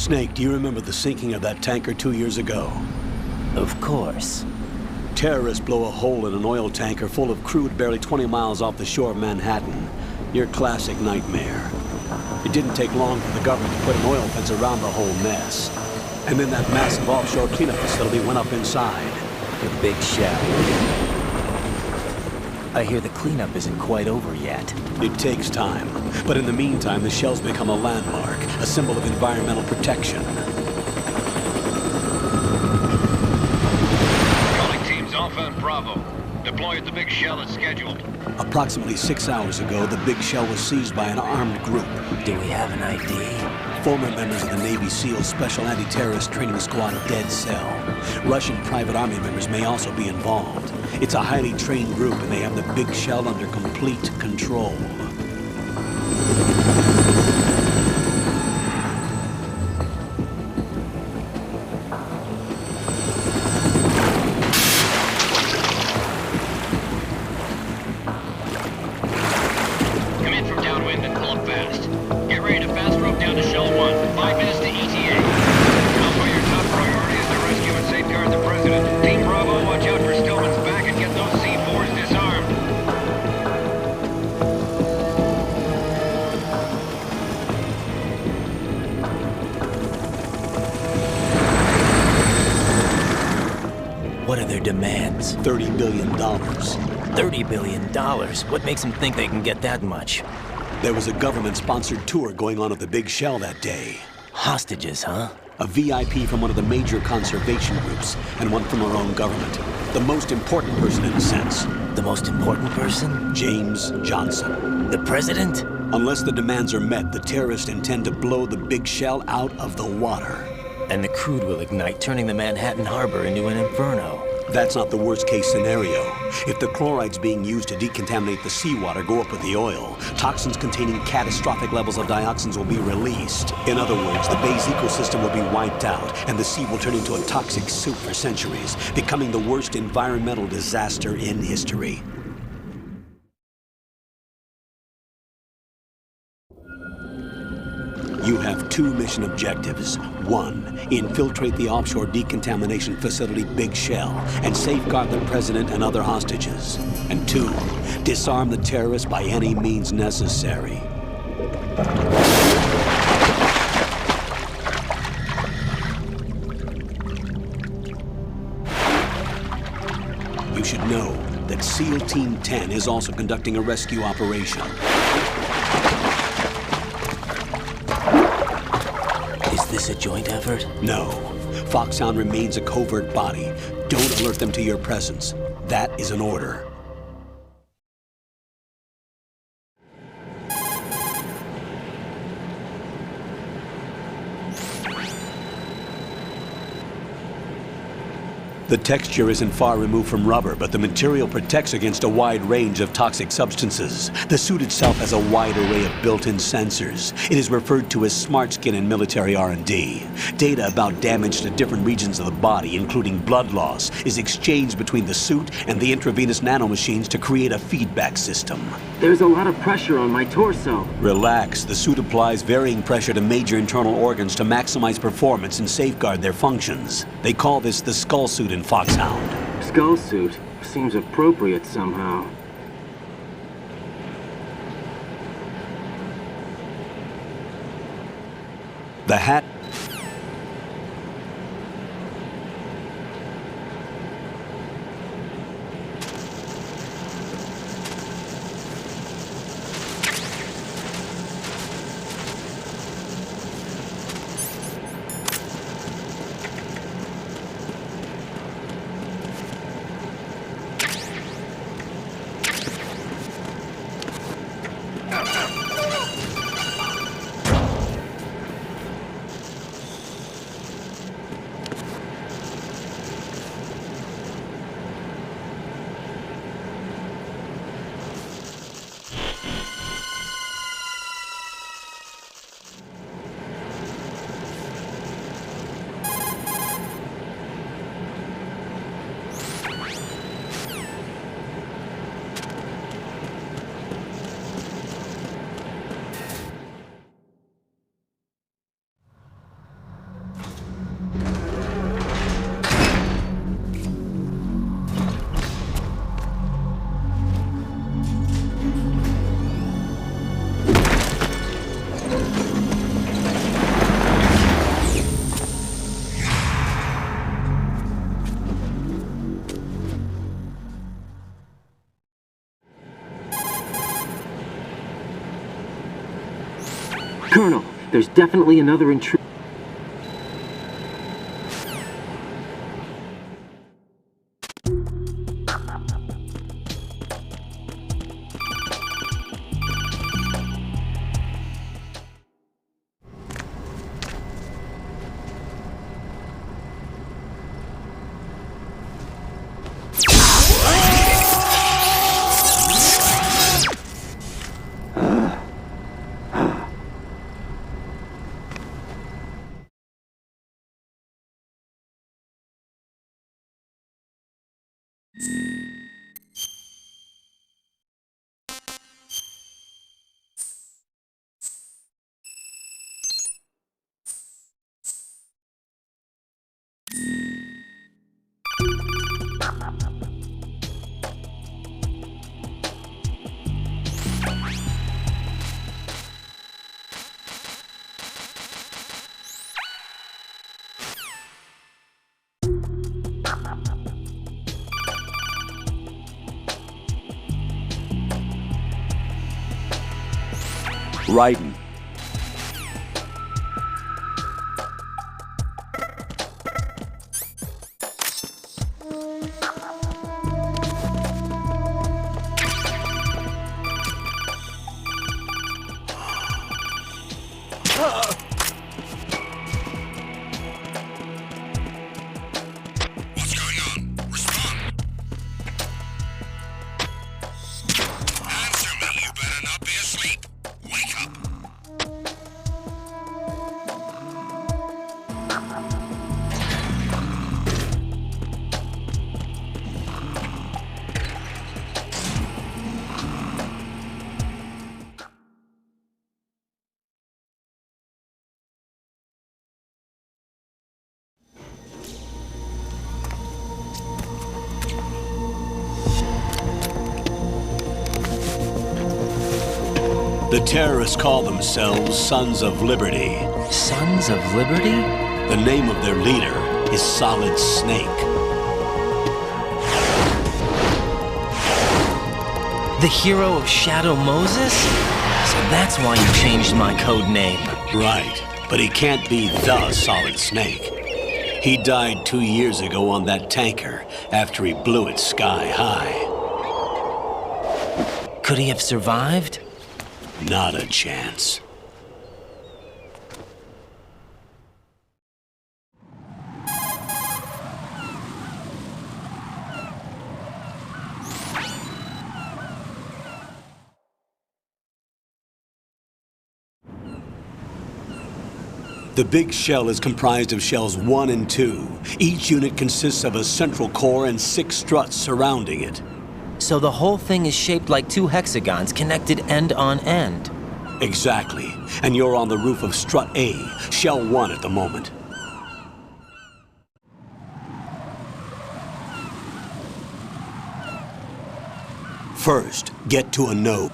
Snake, do you remember the sinking of that tanker 2 years ago? Of course. Terrorists blow a hole in an oil tanker full of crude barely 20 miles off the shore of Manhattan. Your classic nightmare. It didn't take long for the government to put an oil fence around the whole mess. And then that massive offshore cleanup facility went up inside. The Big Shell. I hear the cleanup isn't quite over yet. It takes time. But in the meantime, the shell's become a landmark, a symbol of environmental protection. Calling teams Alpha and Bravo. Deploy at the Big Shell as scheduled. Approximately 6 hours ago, the Big Shell was seized by an armed group. Do we have an ID? Former members of the Navy SEALs Special Anti-Terrorist Training Squad Dead Cell. Russian private army members may also be involved. It's a highly trained group, and they have the Big Shell under complete control. Come in from downwind and pull up fast. Get ready to fast rope down to Shell 1. 5 minutes to ETA. Alpha, your top priority is to rescue and safeguard the President. Team Bravo, watch out for Stillman's back and get those C4s disarmed. What are their demands? $30 billion. $30 billion? What makes them think they can get that much? There was a government-sponsored tour going on at the Big Shell that day. Hostages, huh? A VIP from one of the major conservation groups, and one from our own government. The most important person in a sense. The most important person? James Johnson. The President? Unless the demands are met, the terrorists intend to blow the Big Shell out of the water. And the crude will ignite, turning the Manhattan Harbor into an inferno. That's not the worst-case scenario. If the chlorides being used to decontaminate the seawater go up with the oil, toxins containing catastrophic levels of dioxins will be released. In other words, the bay's ecosystem will be wiped out, and the sea will turn into a toxic soup for centuries, becoming the worst environmental disaster in history. You have 2 mission objectives. 1, infiltrate the offshore decontamination facility Big Shell and safeguard the President and other hostages. And 2, disarm the terrorists by any means necessary. You should know that SEAL Team 10 is also conducting a rescue operation. Is this a joint effort? No. Foxhound remains a covert body. Don't alert them to your presence. That is an order. The texture isn't far removed from rubber, but the material protects against a wide range of toxic substances. The suit itself has a wide array of built-in sensors. It is referred to as smart skin in military R&D. Data about damage to different regions of the body, including blood loss, is exchanged between the suit and the intravenous nanomachines to create a feedback system. There's a lot of pressure on my torso. Relax. The suit applies varying pressure to major internal organs to maximize performance and safeguard their functions. They call this the skull suit in Foxhound. Skull suit seems appropriate somehow. The hat... There's definitely another intruder. Raiden. What's going on? Respond. Answer me, you better not be asleep. Wake up. The terrorists call themselves Sons of Liberty. Sons of Liberty? The name of their leader is Solid Snake. The hero of Shadow Moses? So that's why you changed my code name. Right, but he can't be the Solid Snake. He died 2 years ago on that tanker after he blew it sky high. Could he have survived? Not a chance. The big shell is comprised of shells 1 and 2. Each unit consists of a central core and 6 struts surrounding it. So the whole thing is shaped like 2 hexagons connected end on end. Exactly. And you're on the roof of Strut A, Shell 1 at the moment. First, get to a node.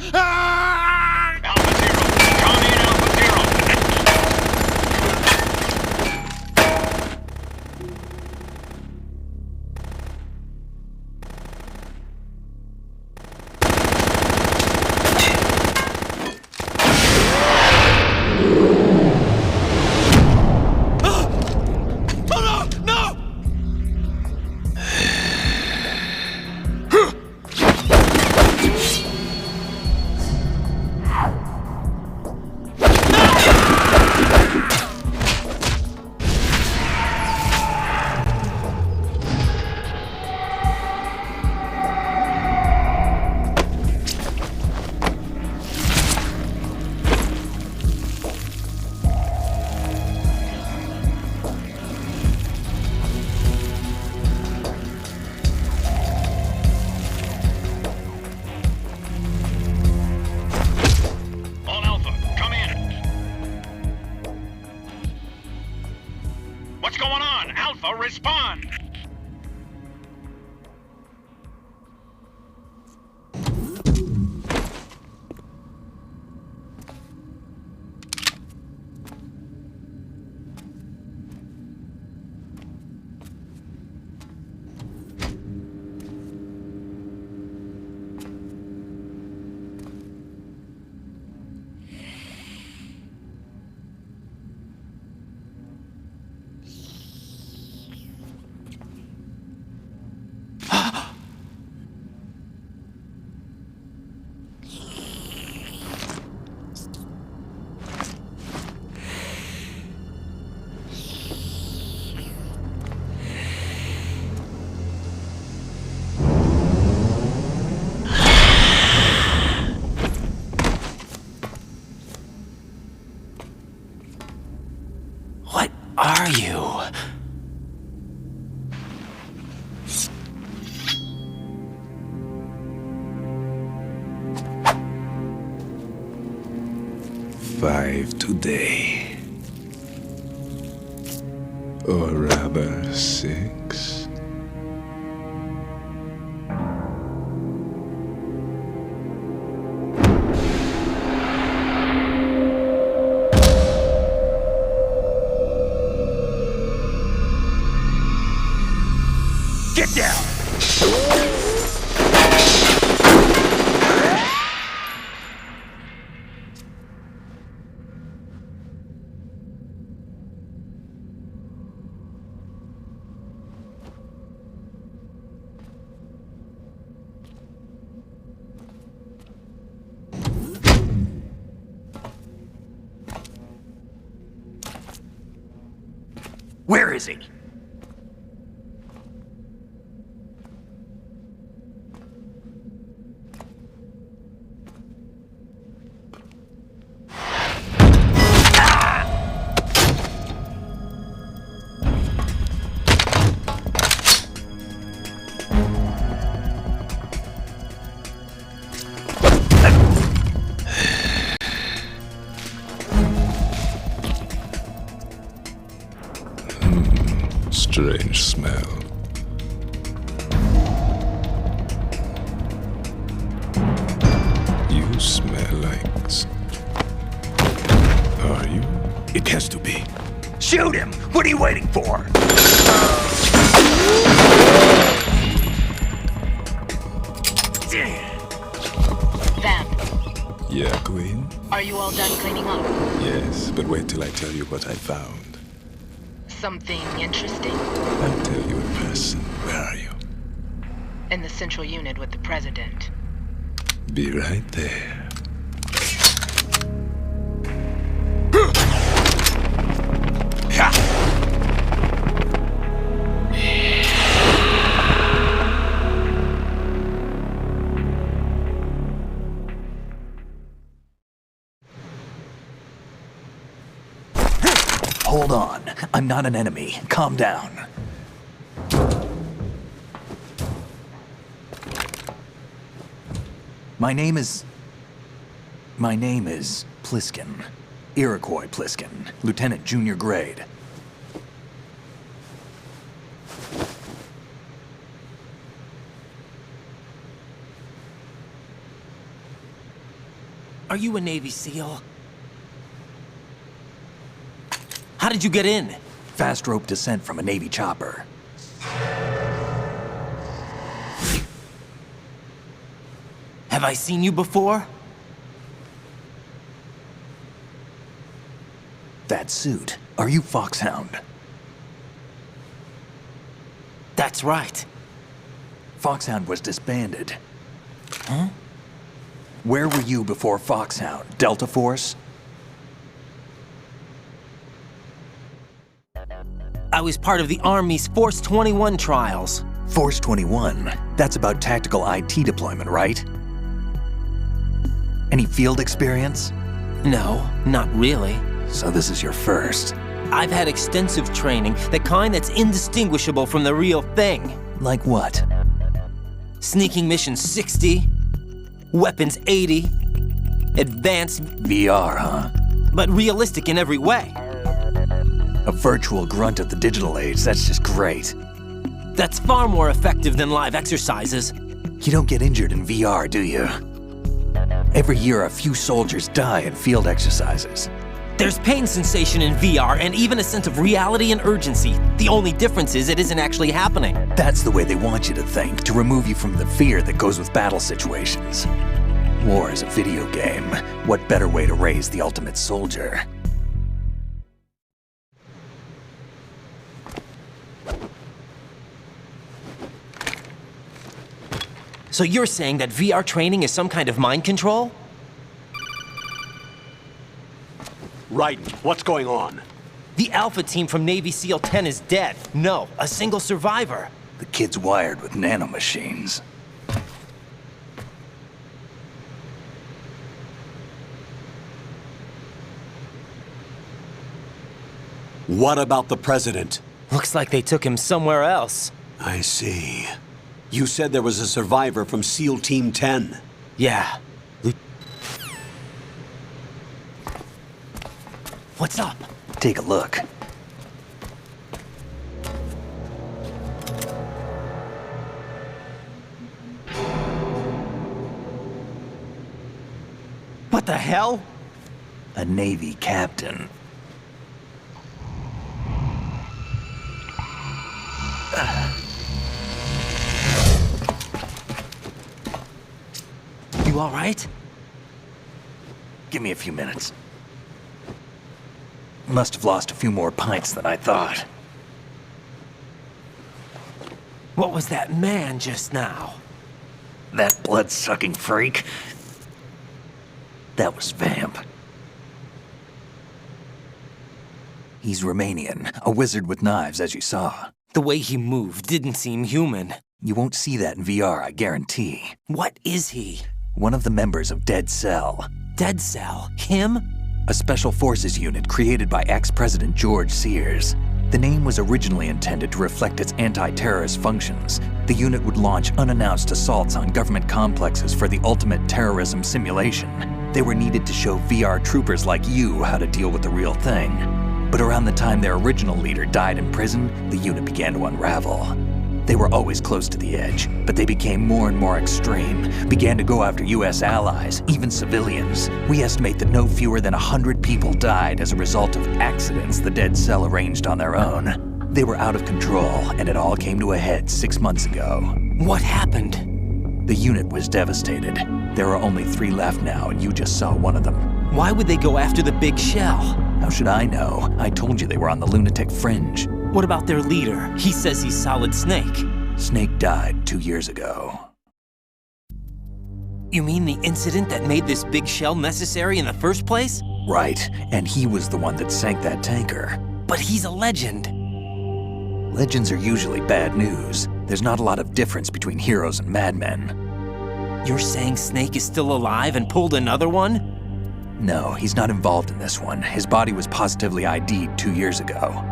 Alpha Zero. Come in, Alpha Zero. All Alpha, come in. What's going on? Alpha, respond. What are you? Five today. Or rather, 6. Get down! Where is he? Strange smell. You smell like... Are you? It has to be. Shoot him! What are you waiting for? Vamp, Yeah, Queen? are you all done cleaning up? Yes, but wait till I tell you what I found. Something interesting? I'll tell you in person. Where are you? In the central unit with the president. Be right there. Hold on. I'm not an enemy. Calm down. My name is Pliskin. Iroquois Pliskin, Lieutenant Junior Grade. Are you a Navy SEAL? How did you get in? Fast rope descent from a Navy chopper. Have I seen you before? That suit. Are you Foxhound? That's right. Foxhound was disbanded. Huh? Where were you before Foxhound? Delta Force? I was part of the Army's Force 21 trials. Force 21? That's about tactical IT deployment, right? Any field experience? No, not really. So this is your first. I've had extensive training, the kind that's indistinguishable from the real thing. Like what? Sneaking mission 60, weapons 80, advanced, VR, huh? but realistic in every way. A virtual grunt of the digital age, that's just great. That's far more effective than live exercises. You don't get injured in VR, do you? Every year, a few soldiers die in field exercises. There's pain sensation in VR and even a sense of reality and urgency. The only difference is it isn't actually happening. That's the way they want you to think, to remove you from the fear that goes with battle situations. War is a video game. What better way to raise the ultimate soldier? So you're saying that VR training is some kind of mind control? Right. What's going on? The Alpha team from Navy SEAL 10 is dead. No, a single survivor. The kid's wired with nanomachines. What about the president? Looks like they took him somewhere else. I see. You said there was a survivor from SEAL Team 10. Yeah. What's up? Take a look. What the hell? A Navy captain. You all right? Give me a few minutes. Must have lost a few more pints than I thought. What was that man just now? That blood-sucking freak? That was Vamp. He's Romanian, a wizard with knives, as you saw. The way he moved didn't seem human. You won't see that in VR, I guarantee. What is he? One of the members of Dead Cell. Dead Cell? Him? A special forces unit created by ex-President George Sears. The name was originally intended to reflect its anti-terrorist functions. The unit would launch unannounced assaults on government complexes for the ultimate terrorism simulation. They were needed to show VR troopers like you how to deal with the real thing. But around the time their original leader died in prison, the unit began to unravel. They were always close to the edge, but they became more and more extreme, began to go after US allies, even civilians. We estimate that no fewer than 100 people died as a result of accidents the Dead Cell arranged on their own. They were out of control, and it all came to a head 6 months ago. What happened? The unit was devastated. There are only 3 left now, and you just saw one of them. Why would they go after the big shell? How should I know? I told you they were on the lunatic fringe. What about their leader? He says he's Solid Snake. Snake died 2 years ago. You mean the incident that made this big shell necessary in the first place? Right, and he was the one that sank that tanker. But he's a legend. Legends are usually bad news. There's not a lot of difference between heroes and madmen. You're saying Snake is still alive and pulled another one? No, he's not involved in this one. His body was positively ID'd 2 years ago.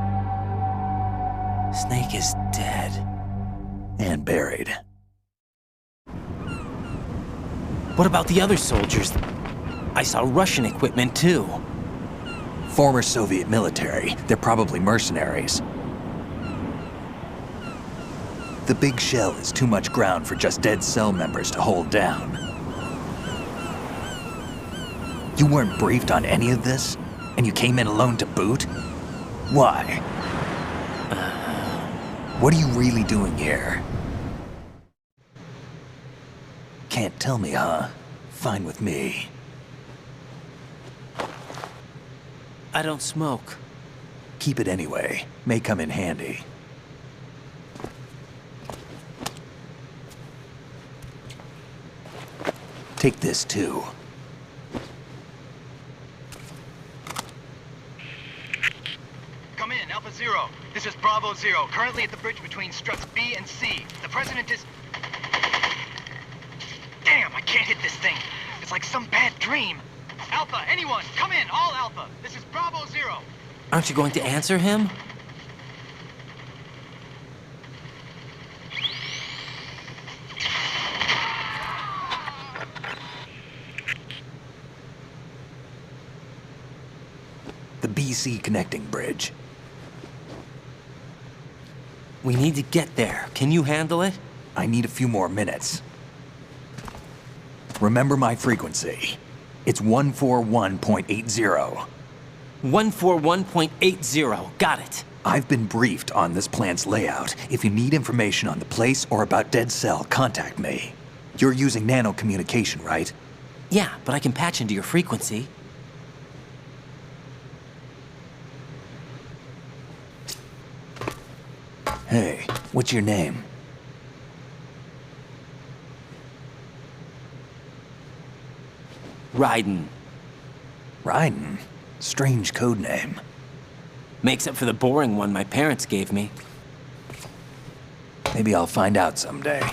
Snake is dead. And buried. What about the other soldiers? I saw Russian equipment too. Former Soviet military. They're probably mercenaries. The big shell is too much ground for just Dead Cell members to hold down. You weren't briefed on any of this? And you came in alone to boot? Why? What are you really doing here? Can't tell me, huh? Fine with me. I don't smoke. Keep it anyway. May come in handy. Take this too. Come in, Alpha Zero. This is Bravo Zero, currently at the bridge between struts B and C. The President is... Damn, I can't hit this thing. It's like some bad dream. Alpha, anyone, come in, all Alpha. This is Bravo Zero. Aren't you going to answer him? The BC connecting bridge. We need to get there. Can you handle it? I need a few more minutes. Remember my frequency. It's 141.80. 141.80. Got it. I've been briefed on this plant's layout. If you need information on the place or about Dead Cell, contact me. You're using nano communication, right? Yeah, but I can patch into your frequency. Hey, what's your name? Raiden. Raiden? Strange code name. Makes up for the boring one my parents gave me. Maybe I'll find out someday.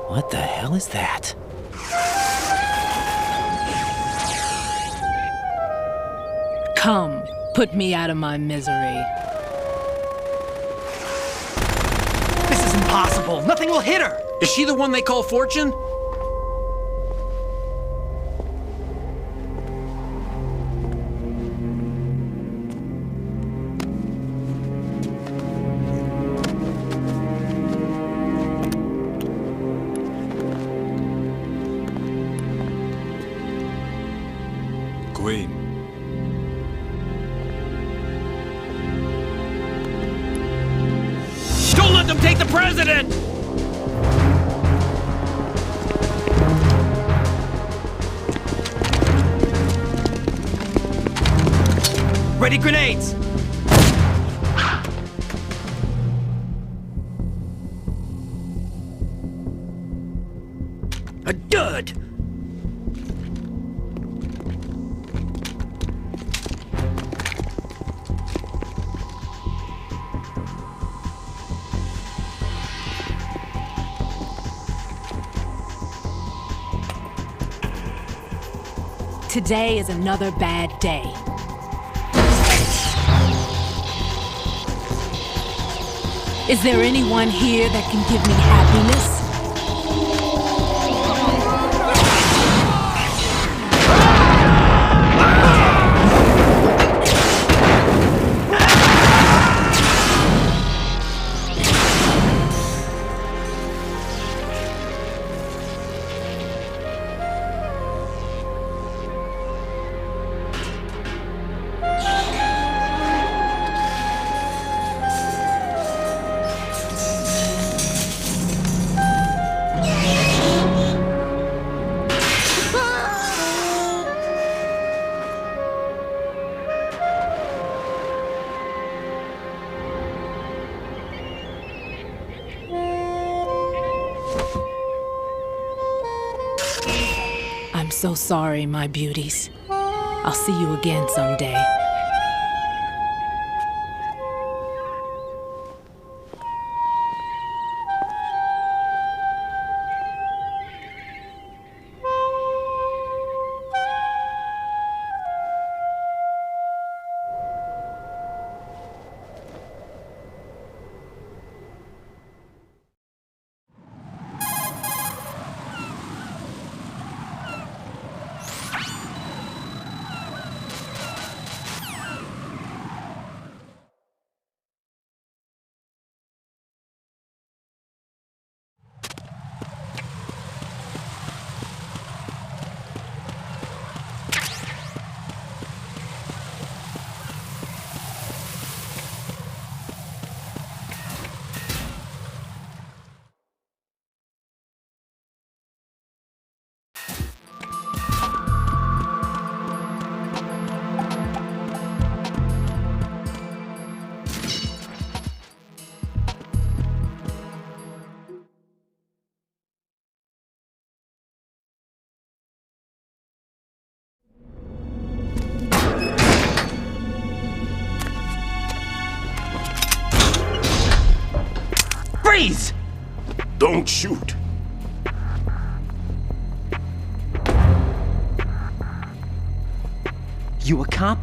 What the hell is that? Come, put me out of my misery. This is impossible. Nothing will hit her. Is she the one they call Fortune? Queen. Don't let them take the president! Ready grenades! A dud! Today is another bad day. Is there anyone here that can give me happiness? I'm so sorry, my beauties. I'll see you again someday. Freeze! Don't shoot. You a cop?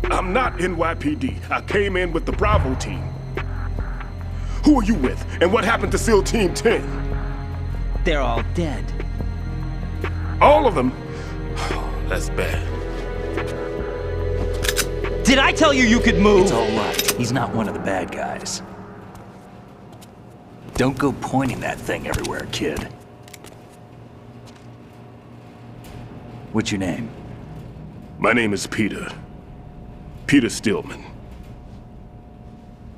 I'm not NYPD. I came in with the Bravo team. Who are you with? And what happened to SEAL Team 10? They're all dead. All of them? Oh, that's bad. Did I tell you you could move? It's all right. He's not one of the bad guys. Don't go pointing that thing everywhere, kid. What's your name? My name is Peter. Peter Stillman.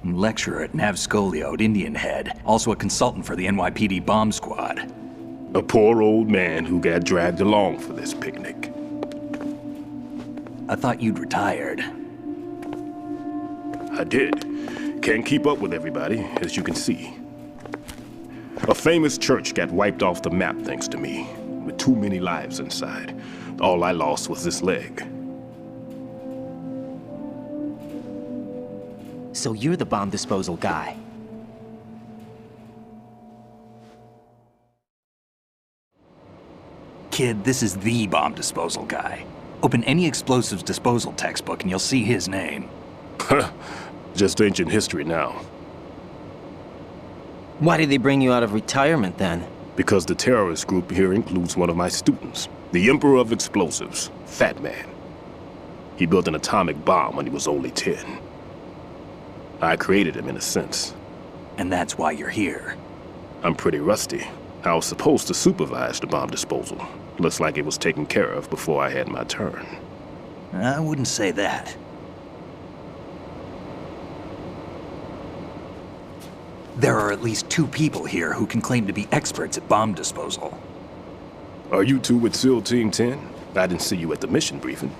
Lecturer at Navscolio at Indian Head. Also a consultant for the NYPD bomb squad. A poor old man who got dragged along for this picnic. I thought you'd retired. I did. Can't keep up with everybody, as you can see. A famous church got wiped off the map thanks to me, with too many lives inside. All I lost was this leg. So you're the bomb disposal guy. Kid, this is the bomb disposal guy. Open any explosives disposal textbook and you'll see his name. Just ancient history now. Why did they bring you out of retirement then? Because the terrorist group here includes one of my students, the Emperor of Explosives, Fat Man. He built an atomic bomb when he was only 10. I created him in a sense. And that's why you're here. I'm pretty rusty. I was supposed to supervise the bomb disposal. Looks like it was taken care of before I had my turn. I wouldn't say that. There are at least 2 people here who can claim to be experts at bomb disposal. Are you two with SEAL Team 10? I didn't see you at the mission briefing.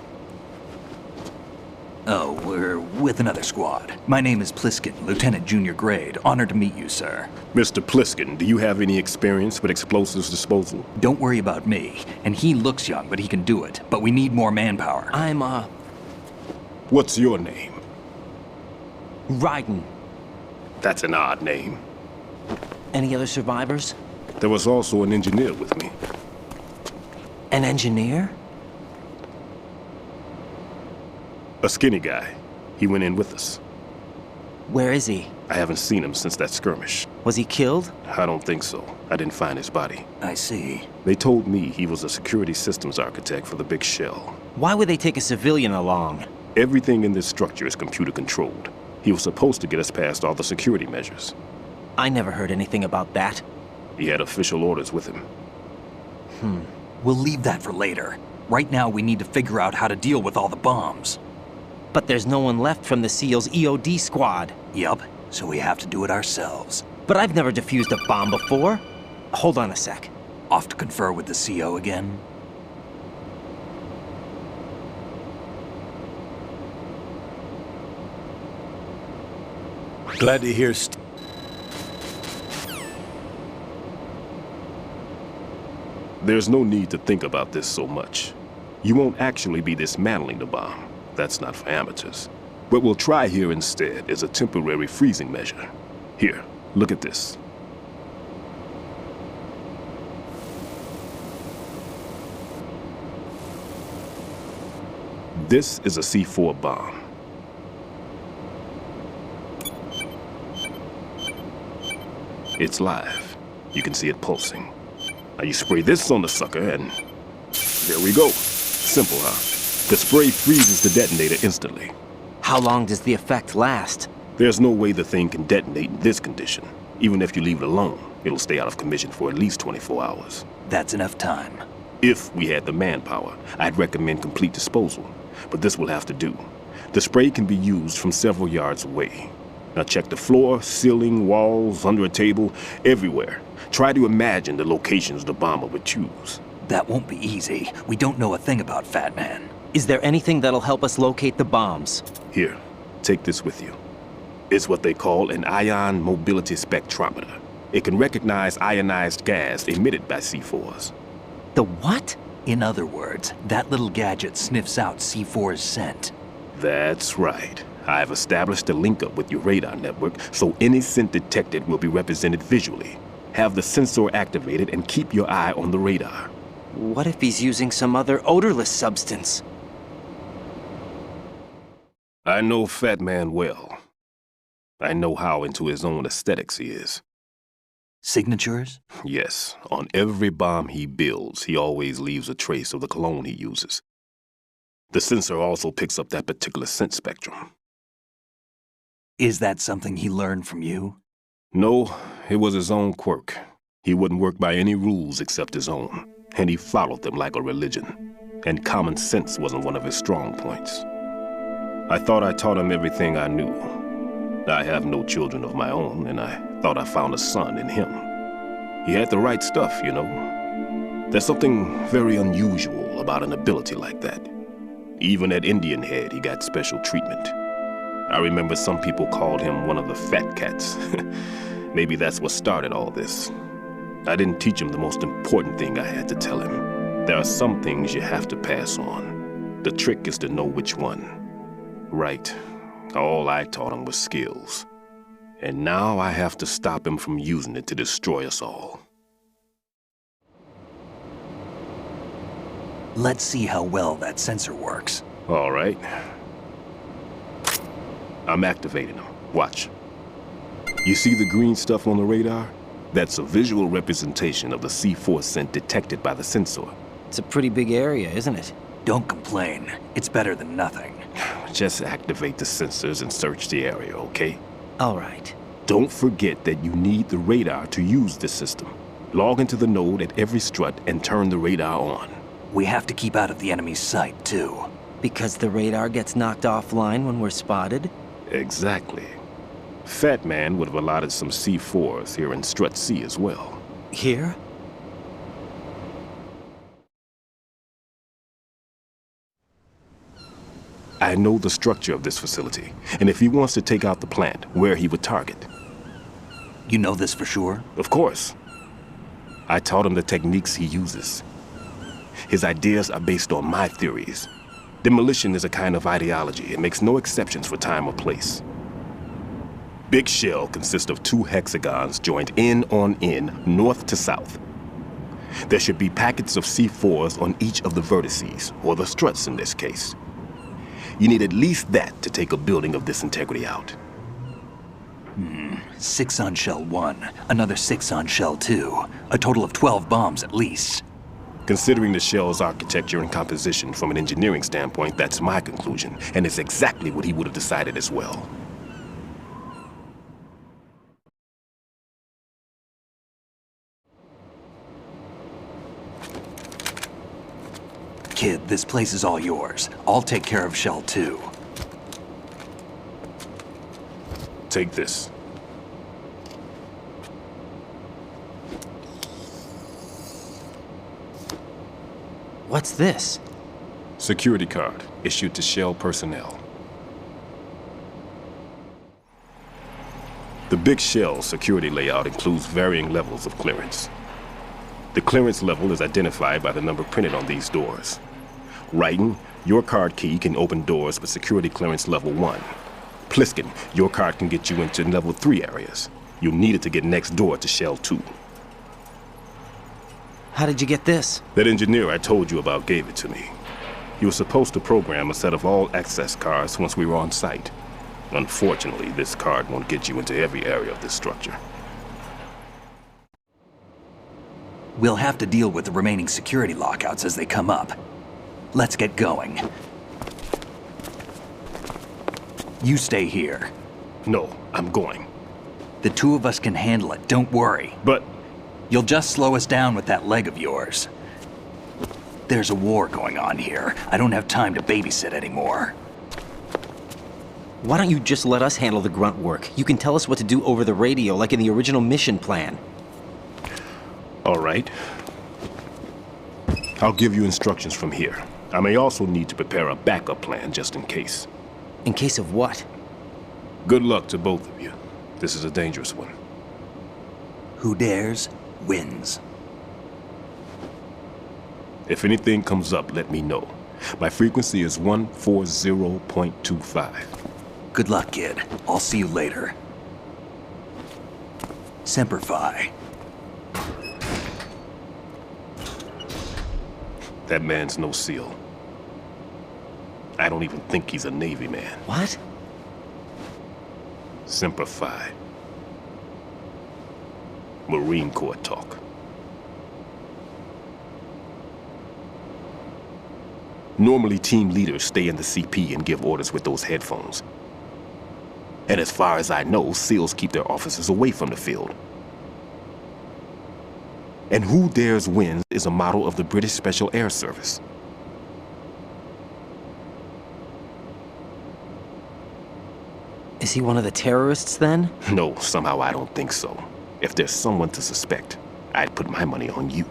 Oh, we're with another squad. My name is Pliskin, Lieutenant Junior Grade. Honored to meet you, sir. Mr. Pliskin, do you have any experience with explosives disposal? Don't worry about me. And he looks young, but he can do it. But we need more manpower. I'm, What's your name? Raiden. That's an odd name. Any other survivors? There was also an engineer with me. An engineer? A skinny guy. He went in with us. Where is he? I haven't seen him since that skirmish. Was he killed? I don't think so. I didn't find his body. I see. They told me he was a security systems architect for the Big Shell. Why would they take a civilian along? Everything in this structure is computer controlled. He was supposed to get us past all the security measures. I never heard anything about that. He had official orders with him. We'll leave that for later. Right now, we need to figure out how to deal with all the bombs. But there's no one left from the SEAL's EOD squad. Yup, so we have to do it ourselves. But I've never defused a bomb before. Hold on a sec. Off to confer with the CO again? Glad to hear There's no need to think about this so much. You won't actually be dismantling the bomb. That's not for amateurs. What we'll try here instead is a temporary freezing measure. Here, look at this. This is a C4 bomb. It's live. You can see it pulsing. Now you spray this on the sucker and there we go. Simple, huh? The spray freezes the detonator instantly. How long does the effect last? There's no way the thing can detonate in this condition. Even if you leave it alone, it'll stay out of commission for at least 24 hours. That's enough time. If we had the manpower, I'd recommend complete disposal. But this will have to do. The spray can be used from several yards away. Now check the floor, ceiling, walls, under a table, everywhere. Try to imagine the locations the bomber would choose. That won't be easy. We don't know a thing about Fat Man. Is there anything that'll help us locate the bombs? Here, take this with you. It's what they call an ion mobility spectrometer. It can recognize ionized gas emitted by C4s. The what? In other words, that little gadget sniffs out C4's scent. That's right. I've established a link-up with your radar network, so any scent detected will be represented visually. Have the sensor activated and keep your eye on the radar. What if he's using some other odorless substance? I know Fat Man well. I know how into his own aesthetics he is. Signatures? Yes, on every bomb he builds, he always leaves a trace of the cologne he uses. The sensor also picks up that particular scent spectrum. Is that something he learned from you? No, it was his own quirk. He wouldn't work by any rules except his own, and he followed them like a religion. And common sense wasn't one of his strong points. I thought I taught him everything I knew. I have no children of my own, and I thought I found a son in him. He had the right stuff, you know. There's something very unusual about an ability like that. Even at Indian Head, he got special treatment. I remember some people called him one of the fat cats. Maybe that's what started all this. I didn't teach him the most important thing I had to tell him. There are some things you have to pass on. The trick is to know which one. Right. All I taught him was skills. And now I have to stop him from using it to destroy us all. Let's see how well that sensor works. All right. I'm activating them. Watch. You see the green stuff on the radar? That's a visual representation of the C4 scent detected by the sensor. It's a pretty big area, isn't it? Don't complain. It's better than nothing. Just activate the sensors and search the area, okay? All right. Don't forget that you need the radar to use this system. Log into the node at every strut and turn the radar on. We have to keep out of the enemy's sight, too. Because the radar gets knocked offline when we're spotted? Exactly. Fat Man would have allotted some C4s here in Strut C as well. Here? I know the structure of this facility, and if he wants to take out the plant, where he would target. You know this for sure? Of course. I taught him the techniques he uses. His ideas are based on my theories. Demolition is a kind of ideology. It makes no exceptions for time or place. Big Shell consists of 2 hexagons joined end on end, north to south. There should be packets of C4s on each of the vertices, or the struts in this case. You need at least that to take a building of this integrity out. 6 on Shell 1, another 6 on Shell 2. A total of 12 bombs at least. Considering the shell's architecture and composition from an engineering standpoint, that's my conclusion, and it's exactly what he would have decided as well. Kid, this place is all yours. I'll take care of Shell 2. Take this. What's this? Security card issued to Shell personnel. The Big Shell security layout includes varying levels of clearance. The clearance level is identified by the number printed on these doors. Raiden, your card key can open doors with security clearance level 1. Pliskin, your card can get you into level 3 areas. You'll need it to get next door to Shell 2. How did you get this? That engineer I told you about gave it to me. He was supposed to program a set of all-access cards once we were on site. Unfortunately, this card won't get you into every area of this structure. We'll have to deal with the remaining security lockouts as they come up. Let's get going. You stay here. No, I'm going. The two of us can handle it, don't worry. But you'll just slow us down with that leg of yours. There's a war going on here. I don't have time to babysit anymore. Why don't you just let us handle the grunt work? You can tell us what to do over the radio like in the original mission plan. All right. I'll give you instructions from here. I may also need to prepare a backup plan just in case. In case of what? Good luck to both of you. This is a dangerous one. Who dares, wins. If anything comes up, let me know. My frequency is 140.25. Good luck, kid. I'll see you later. Semper Fi. That man's no SEAL. I don't even think he's a Navy man. What? Semper Fi. Marine Corps talk. Normally, team leaders stay in the CP and give orders with those headphones. And as far as I know, SEALs keep their officers away from the field. And Who Dares Wins is a motto of the British Special Air Service. Is he one of the terrorists then? No, somehow I don't think so. If there's someone to suspect, I'd put my money on you.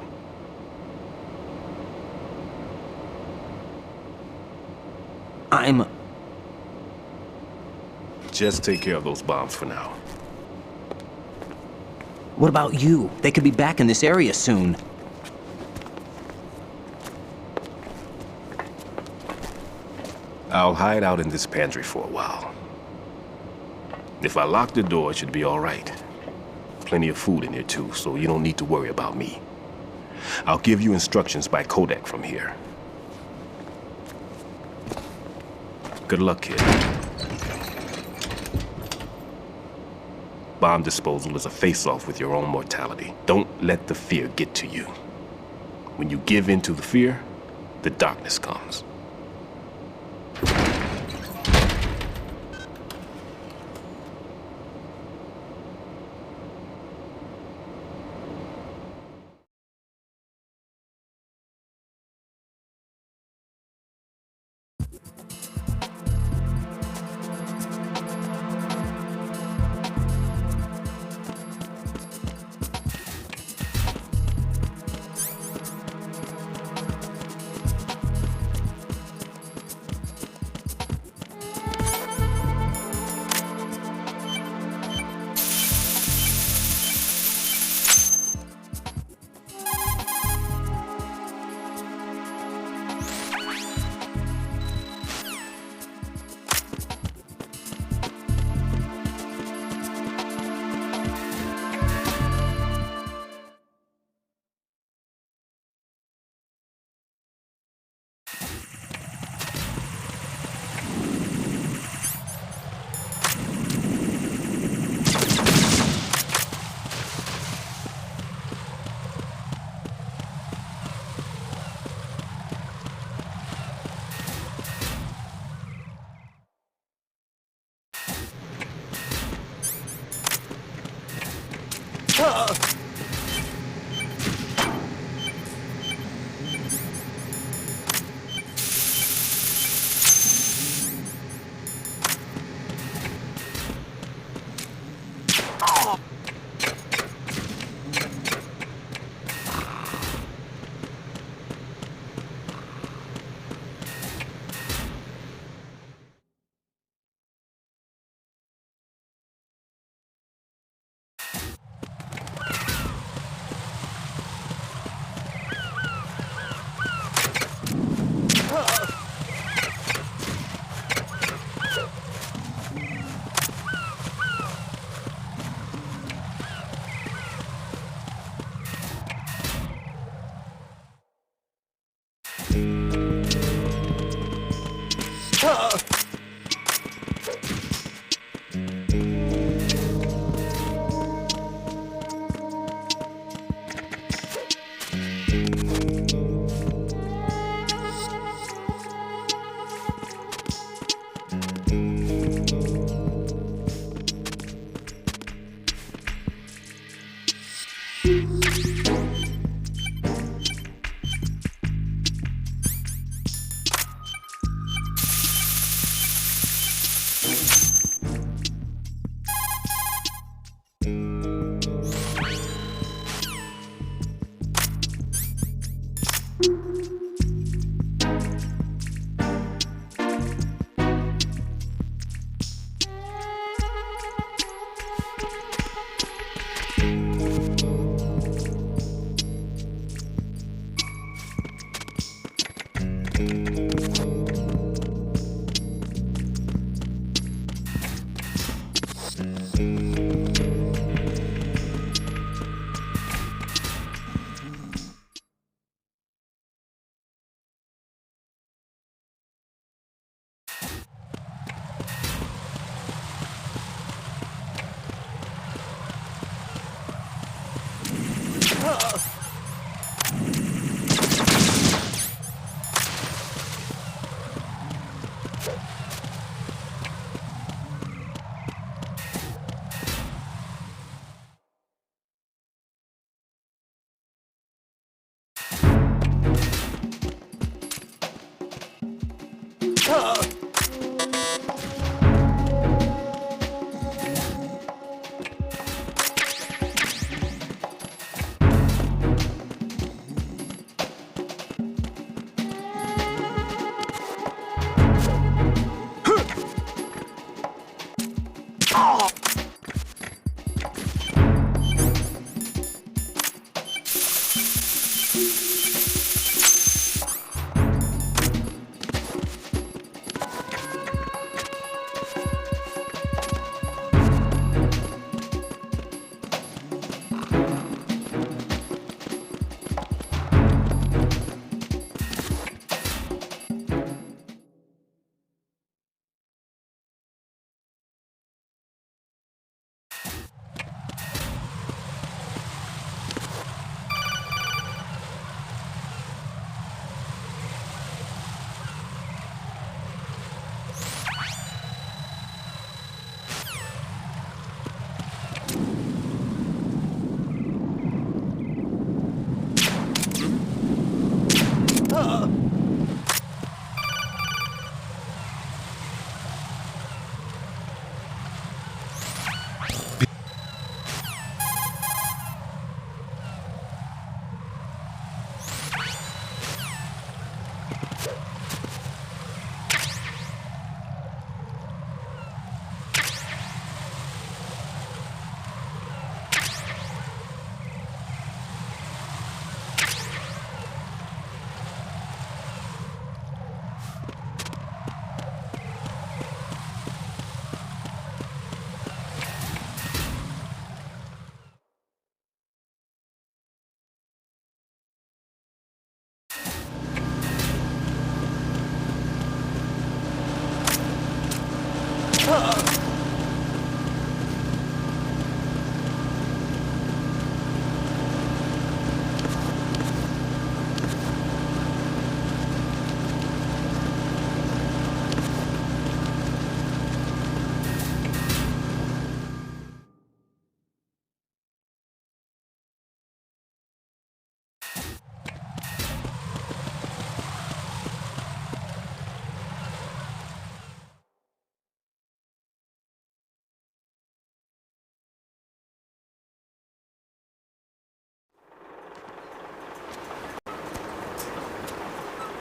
Just take care of those bombs for now. What about you? They could be back in this area soon. I'll hide out in this pantry for a while. If I lock the door, it should be all right. Plenty of food in here too, so you don't need to worry about me. I'll give you instructions by codec from here. Good luck, kid. Bomb disposal is a face-off with your own mortality. Don't let the fear get to you. When you give in to the fear, the darkness comes.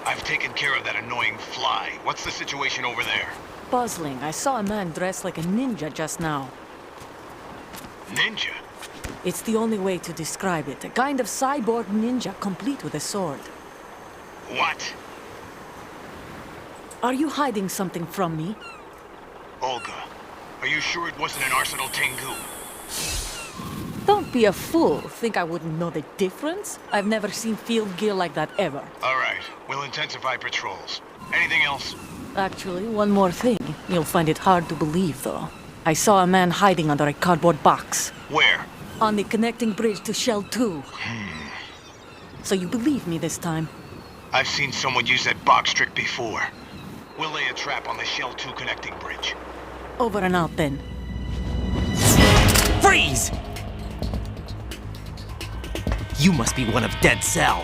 I've taken care of that annoying fly. What's the situation over there? Puzzling. I saw a man dressed like a ninja just now. Ninja? It's the only way to describe it. A kind of cyborg ninja, complete with a sword. What? Are you hiding something from me? Olga, are you sure it wasn't an Arsenal Tengu? Don't be a fool. Think I wouldn't know the difference? I've never seen field gear like that ever. All right, we'll intensify patrols. Anything else? Actually, one more thing. You'll find it hard to believe, though. I saw a man hiding under a cardboard box. Where? On the connecting bridge to Shell 2. So you believe me this time? I've seen someone use that box trick before. We'll lay a trap on the Shell 2 connecting bridge. Over and out, then. Freeze! You must be one of Dead Cell.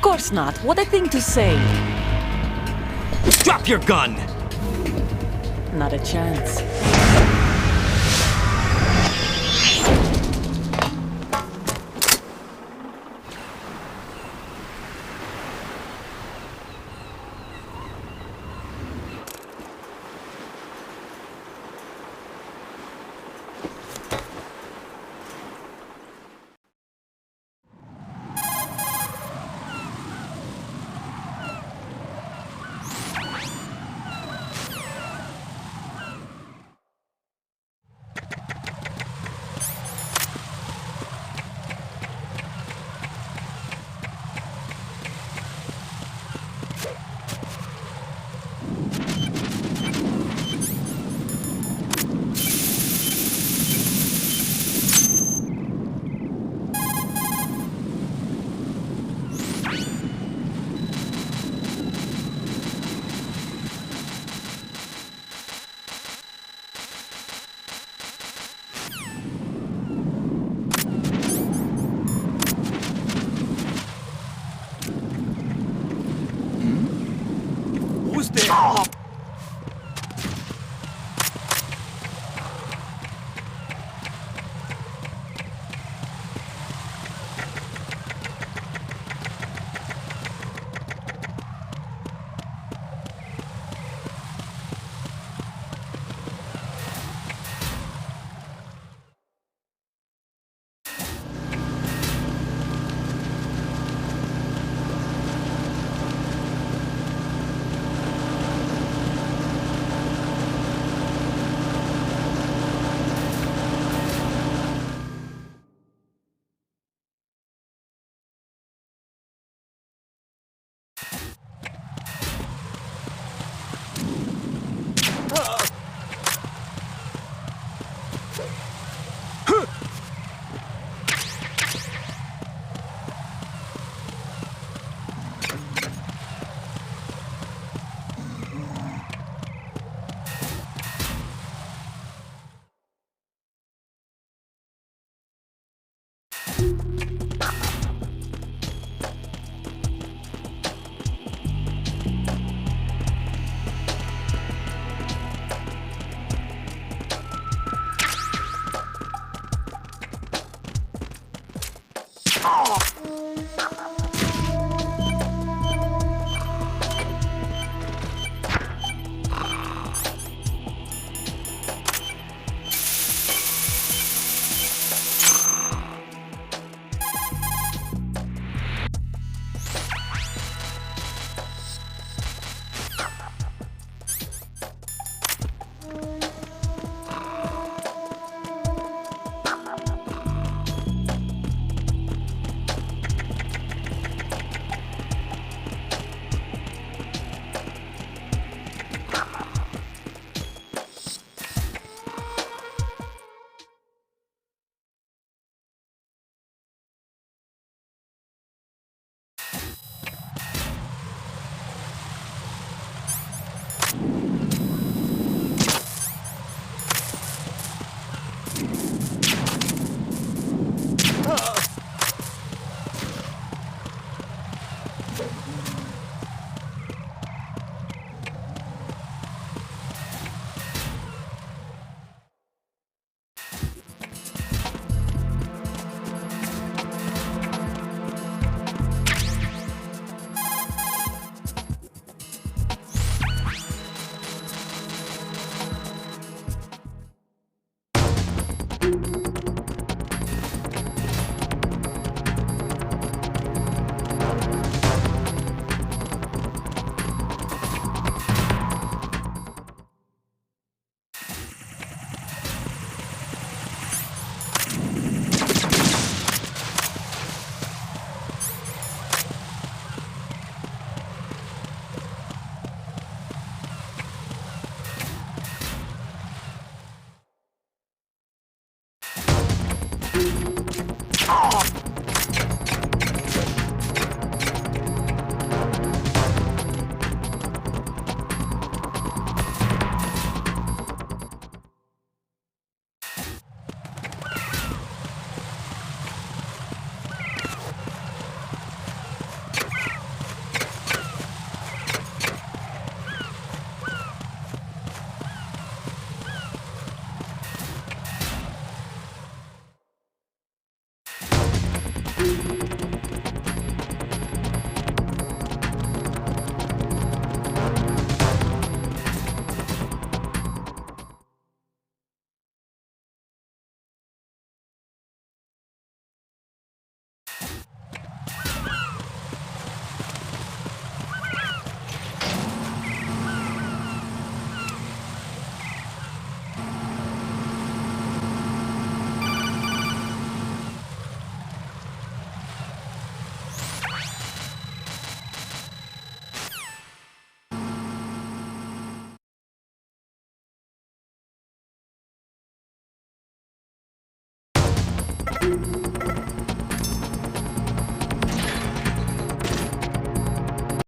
Course not. What a thing to say. Drop your gun! Not a chance. Who's there? Oh!